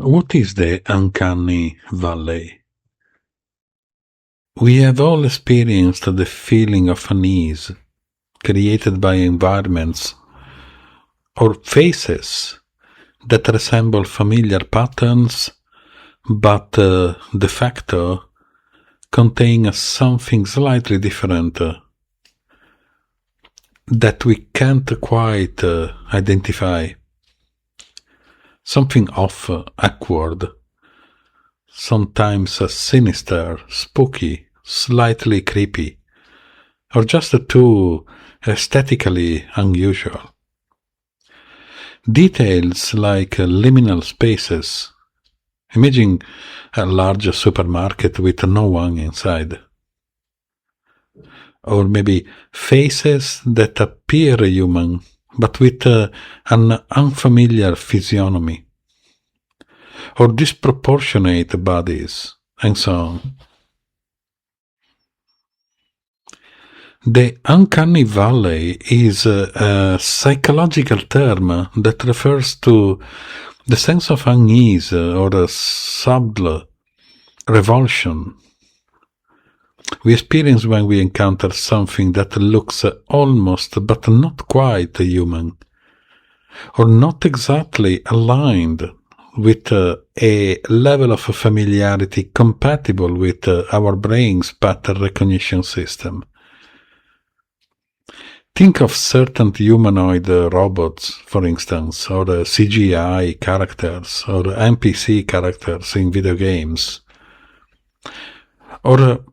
What is the uncanny valley? We have all experienced the feeling of unease created by environments or faces that resemble familiar patterns but de facto contain something slightly different that we can't quite identify. Something off, awkward, sometimes sinister, spooky, slightly creepy, or just too aesthetically unusual. Details like liminal spaces. Imagine a large supermarket with no one inside. Or maybe faces that appear human, but with an unfamiliar physiognomy. Or disproportionate bodies, and so on. The uncanny valley is a psychological term that refers to the sense of unease or a subtle revulsion we experience when we encounter something that looks almost but not quite human, or not exactly aligned with a level of familiarity compatible with our brain's pattern recognition system. Think of certain humanoid robots, for instance, or CGI characters, or NPC characters in video games, or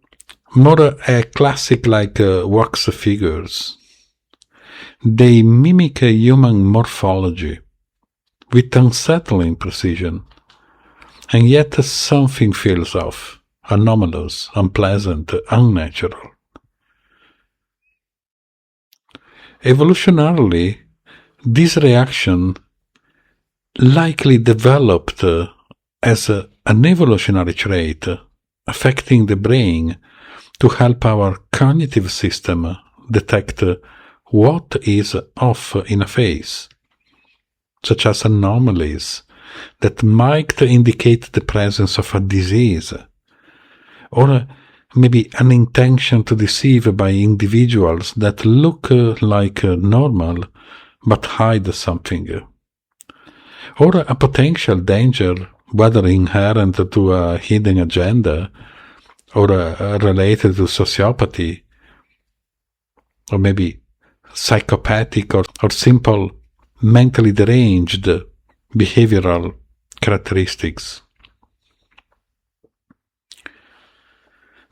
more a classic like wax figures. They mimic a human morphology with unsettling precision, and yet something feels off, anomalous, unpleasant, unnatural. Evolutionarily, this reaction likely developed as an evolutionary trait affecting the brain to help our cognitive system detect what is off in a face, such as anomalies that might indicate the presence of a disease, or maybe an intention to deceive by individuals that look like normal but hide something, or a potential danger, whether inherent to a hidden agenda or related to sociopathy, or maybe psychopathic or simple mentally deranged behavioral characteristics.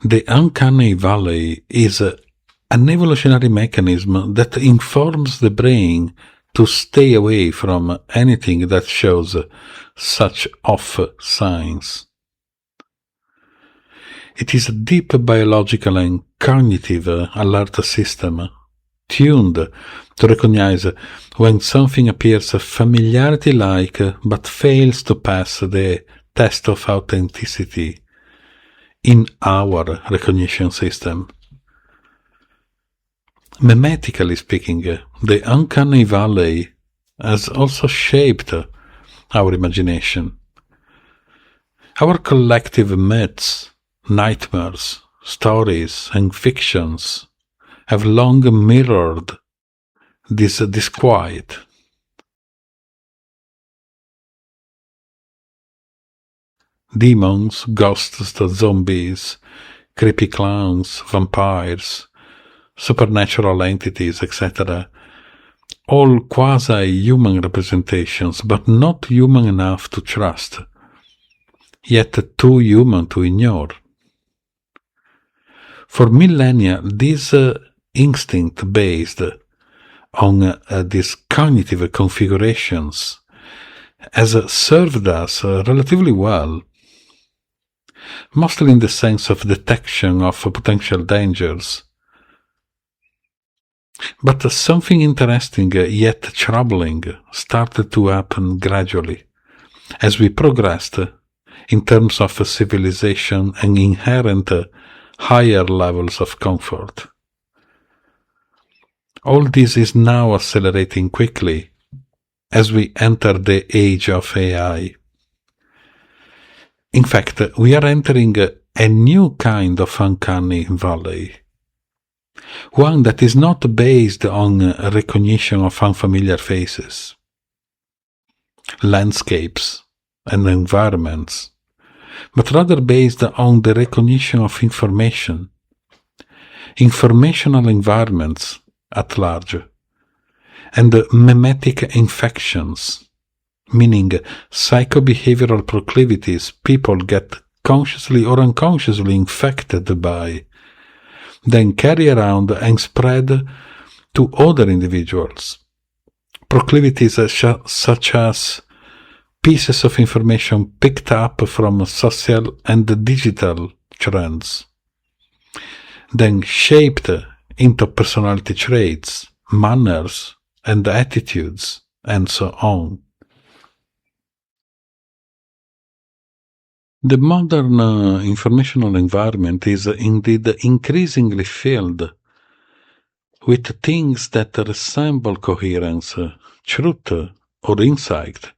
The uncanny valley is an evolutionary mechanism that informs the brain to stay away from anything that shows such off signs. It is a deep biological and cognitive alert system tuned to recognize when something appears familiarity-like but fails to pass the test of authenticity in our recognition system. Memetically speaking, the uncanny valley has also shaped our imagination. Our collective myths, nightmares, stories, and fictions have long mirrored this disquiet. Demons, ghosts, zombies, creepy clowns, vampires, supernatural entities, etc. All quasi-human representations, but not human enough to trust, yet too human to ignore. For millennia, this instinct based on these cognitive configurations has served us relatively well, mostly in the sense of detection of potential dangers. But something interesting yet troubling started to happen gradually as we progressed in terms of civilization and inherent higher levels of comfort. All this is now accelerating quickly as we enter the age of AI. In fact, we are entering a new kind of uncanny valley. One that is not based on recognition of unfamiliar faces, landscapes, and environments, but rather based on the recognition of information, informational environments at large, and memetic infections, meaning psychobehavioral proclivities people get consciously or unconsciously infected by, then carry around and spread to other individuals. Proclivities such as pieces of information picked up from social and digital trends, then shaped into personality traits, manners, and attitudes, and so on. The modern informational environment is indeed increasingly filled with things that resemble coherence, truth, or insight,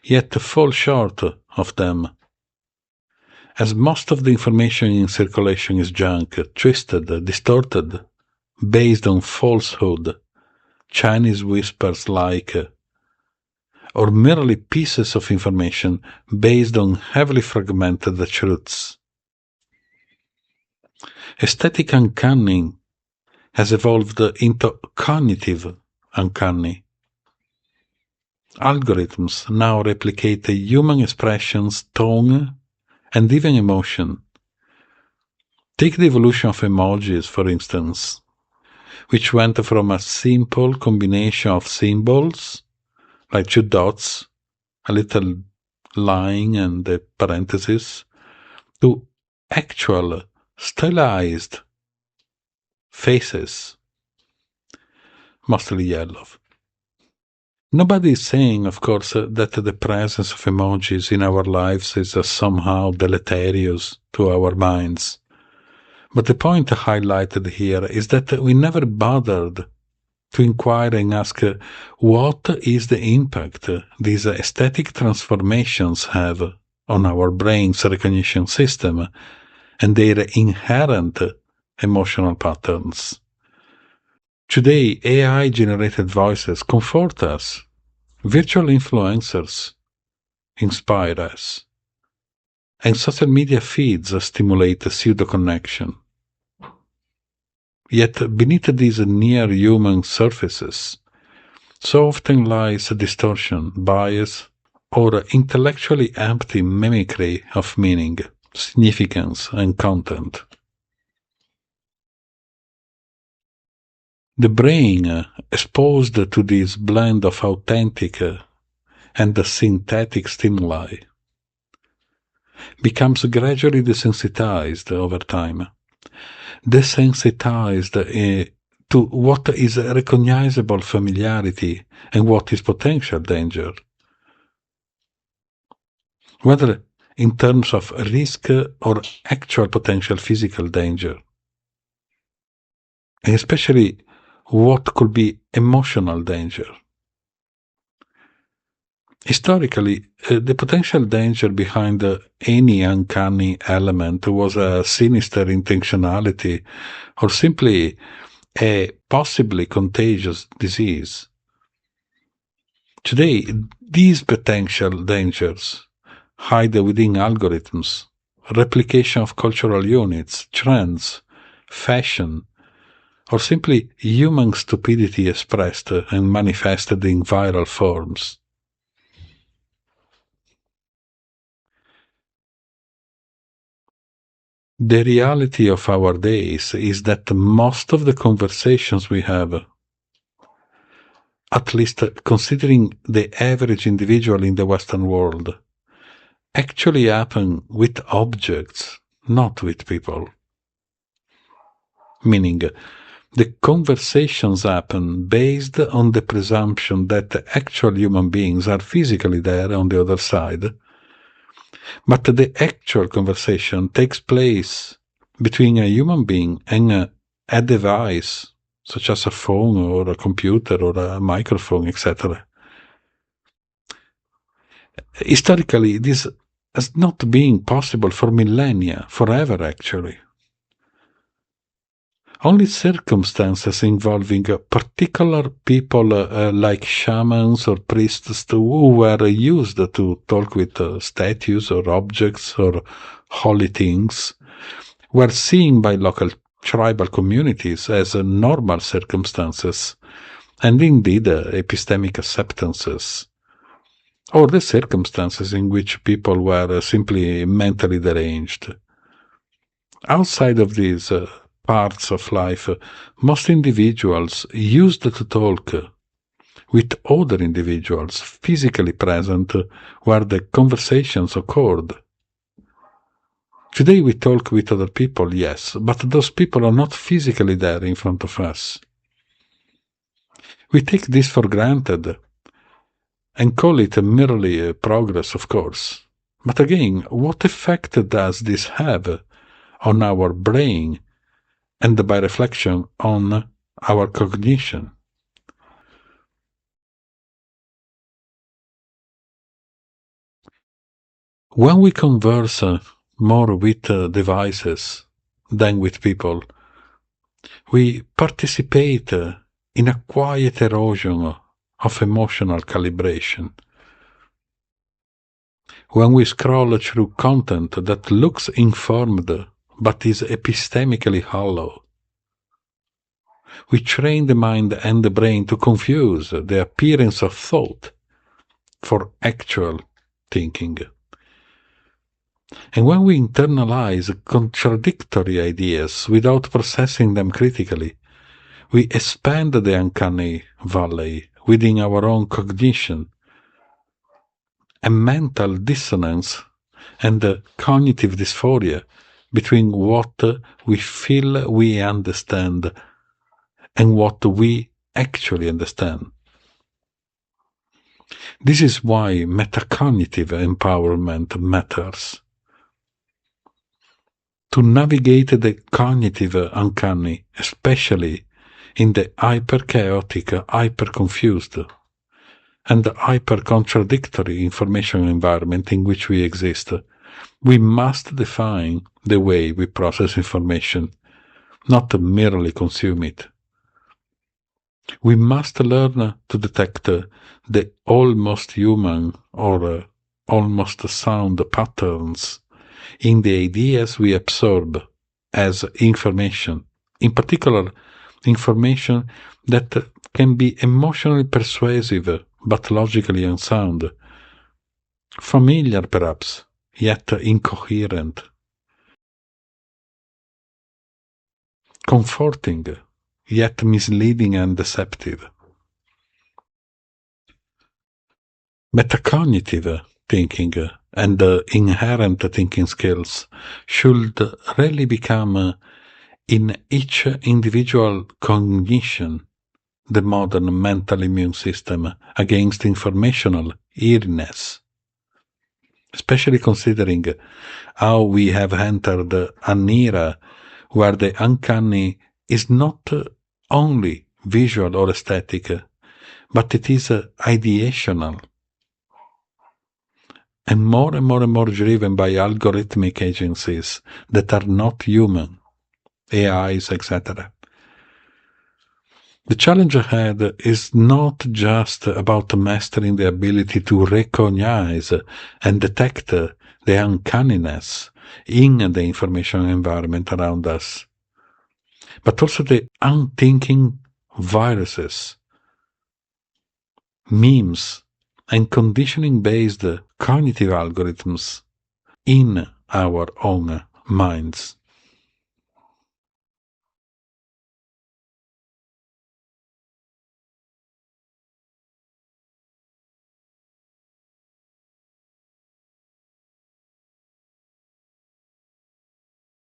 yet fall short of them, as most of the information in circulation is junk, twisted, distorted, based on falsehood, Chinese whispers like, or merely pieces of information based on heavily fragmented truths. Aesthetic uncanny has evolved into cognitive uncanny. Algorithms now replicate human expressions, tone, and even emotion. Take the evolution of emojis, for instance, which went from a simple combination of symbols, like two dots, a little line and a parenthesis, to actual stylized faces, mostly yellow. Nobody is saying, of course, that the presence of emojis in our lives is somehow deleterious to our minds. But the point highlighted here is that we never bothered to inquire and ask what is the impact these aesthetic transformations have on our brain's recognition system and their inherent emotional patterns. Today, AI-generated voices comfort us, virtual influencers inspire us, and social media feeds stimulate pseudo-connection. Yet beneath these near-human surfaces, so often lies distortion, bias, or intellectually empty mimicry of meaning, significance, and content. The brain, exposed to this blend of authentic and synthetic stimuli, becomes gradually desensitized over time. Desensitized to what is recognizable familiarity and what is potential danger, whether in terms of risk or actual potential physical danger, and especially what could be emotional danger. Historically, the potential danger behind any uncanny element was a sinister intentionality or simply a possibly contagious disease. Today, these potential dangers hide within algorithms, replication of cultural units, trends, fashion, or simply human stupidity expressed and manifested in viral forms. The reality of our days is that most of the conversations we have, at least considering the average individual in the Western world, actually happen with objects, not with people. Meaning, the conversations happen based on the presumption that actual human beings are physically there on the other side, but the actual conversation takes place between a human being and a device, such as a phone or a computer or a microphone, etc. Historically, this as not being possible for millennia, forever actually. Only circumstances involving particular people like shamans or priests who were used to talk with statues or objects or holy things were seen by local tribal communities as normal circumstances and indeed epistemic acceptances, or the circumstances in which people were simply mentally deranged. Outside of these parts of life, most individuals used to talk with other individuals physically present where the conversations occurred. Today we talk with other people, yes, but those people are not physically there in front of us. We take this for granted and call it merely progress, of course. But again, what effect does this have on our brain and by reflection on our cognition? When we converse more with devices than with people, we participate in a quiet erosion of emotional calibration. When we scroll through content that looks informed but is epistemically hollow, we train the mind and the brain to confuse the appearance of thought for actual thinking. And when we internalize contradictory ideas without processing them critically, we expand the uncanny valley within our own cognition, a mental dissonance and a cognitive dysphoria between what we feel we understand and what we actually understand. This is why metacognitive empowerment matters. To navigate the cognitive uncanny, especially in the hyper-chaotic, hyper-confused, and hyper-contradictory information environment in which we exist, we must define the way we process information, not merely consume it. We must learn to detect the almost human or almost sound patterns in the ideas we absorb as information, in particular, information that can be emotionally persuasive but logically unsound, familiar perhaps, yet incoherent, comforting, yet misleading and deceptive. Metacognitive thinking and inherent thinking skills should really become in each individual cognition the modern mental immune system against informational eeriness, especially considering how we have entered an era where the uncanny is not only visual or aesthetic, but it is ideational, and more driven by algorithmic agencies that are not human, AIs, etc. The challenge ahead is not just about mastering the ability to recognize and detect the uncanniness in the information environment around us, but also the unthinking viruses, memes, and conditioning-based cognitive algorithms in our own minds.